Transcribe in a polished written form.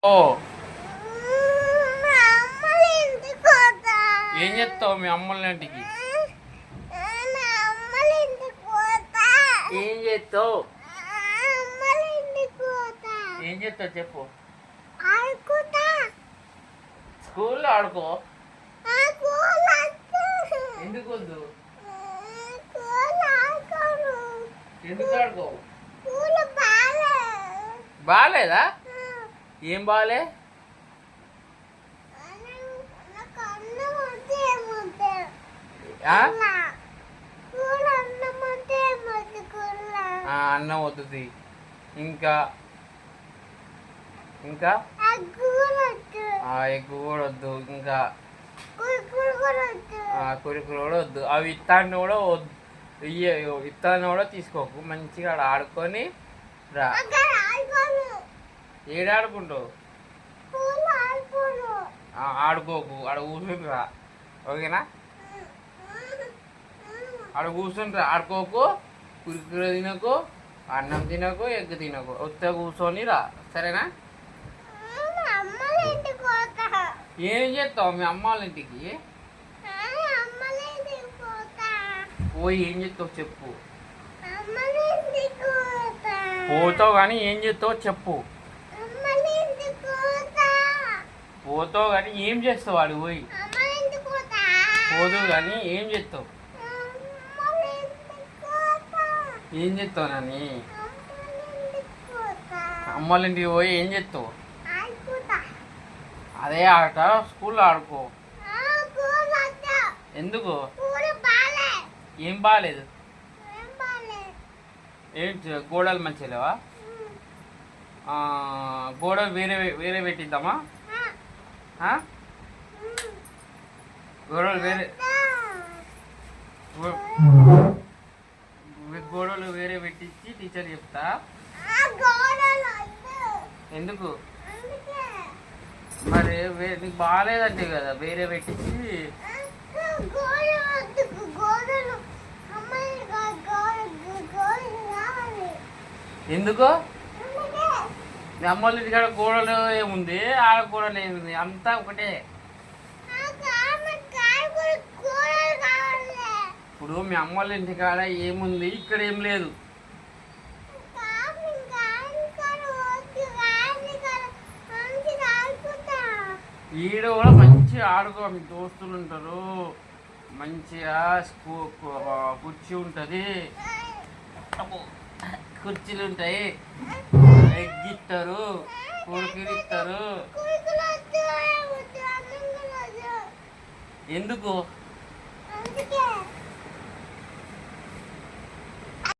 ఓ ఏం చెప్తావు మీ అమ్మల ఇంటికి? ఏం చేస్తావు? ఏం చేస్తావు చెప్పు. స్కూల్లో ఆడుకో. ఎందుకు వద్దు? ఎందుకు ఆడుకో? బాగాలేదా? ఏం బాగాలే? అన్నం వద్దుది. ఇంకా ఇంకా ఎగ్ కూడా వద్దు. ఇంకా కురుకులు కూడా వద్దు. అవి ఇత్తాన్ని కూడా వద్దు. ఇత్తాన్ని కూడా తీసుకోకు. మంచిగా ఆడ ఆడుకొని రా. ఏడాడుకుంటావు? ఆడుకోకు. ఆడ కూర్చుని రా. ఓకేనా? ఆడ కూర్చుని రా. ఆడుకోకు. కురుకులు తినకు, అన్నం తినకు, ఎగ్ తినకు. వస్తే కూర్చొని రా. సరేనా? ఏం చేస్తావు మీ అమ్మ వాళ్ళ ఇంటికి? పోయి ఏం చేస్తావు చెప్పు. పోతావు కానీ ఏం చేస్తావు చెప్పు. పోతావు కానీ ఏం చేస్తావు? వాడు పోయి పోతావు కానీ ఏం చేస్తావు? ఏం చేస్తావు నాని? అమ్మాళ్ళ ఇంటికి పోయి ఏం చేస్తావు? అదే ఆట స్కూల్లో ఆడుకో. ఎందుకు? ఏం బాగాలేదు? ఏంటి గోడలు మంచిగా లేవా? గోడలు వేరే వేరే పెట్టిద్దామా? గోడలు వేరే గోడలు వేరే పెట్టించి టీచర్ చెప్తా. ఎందుకు మరి? నీకు బాగాలేదంటే కదా వేరే పెట్టించి. ఎందుకు? మీ అమ్మోళ్ళ ఇంటికాడ గోడలు ఏముంది, ఆడ గోడలు ఏముంది, అంతా ఒకటే. ఇప్పుడు మీ అమ్మోళ్ళ ఇంటికాడ ఏముంది, ఇక్కడ ఏం లేదు. ఈడ కూడా మంచిగా ఆడుకో. మీ దోస్తులు ఉంటారు, మంచిగా కుర్చీ ఉంటుంది, కుర్చీలు ఉంటాయి, ఎగ్గిస్తారు, కురుకులు ఇస్తారు. ఎందుకు?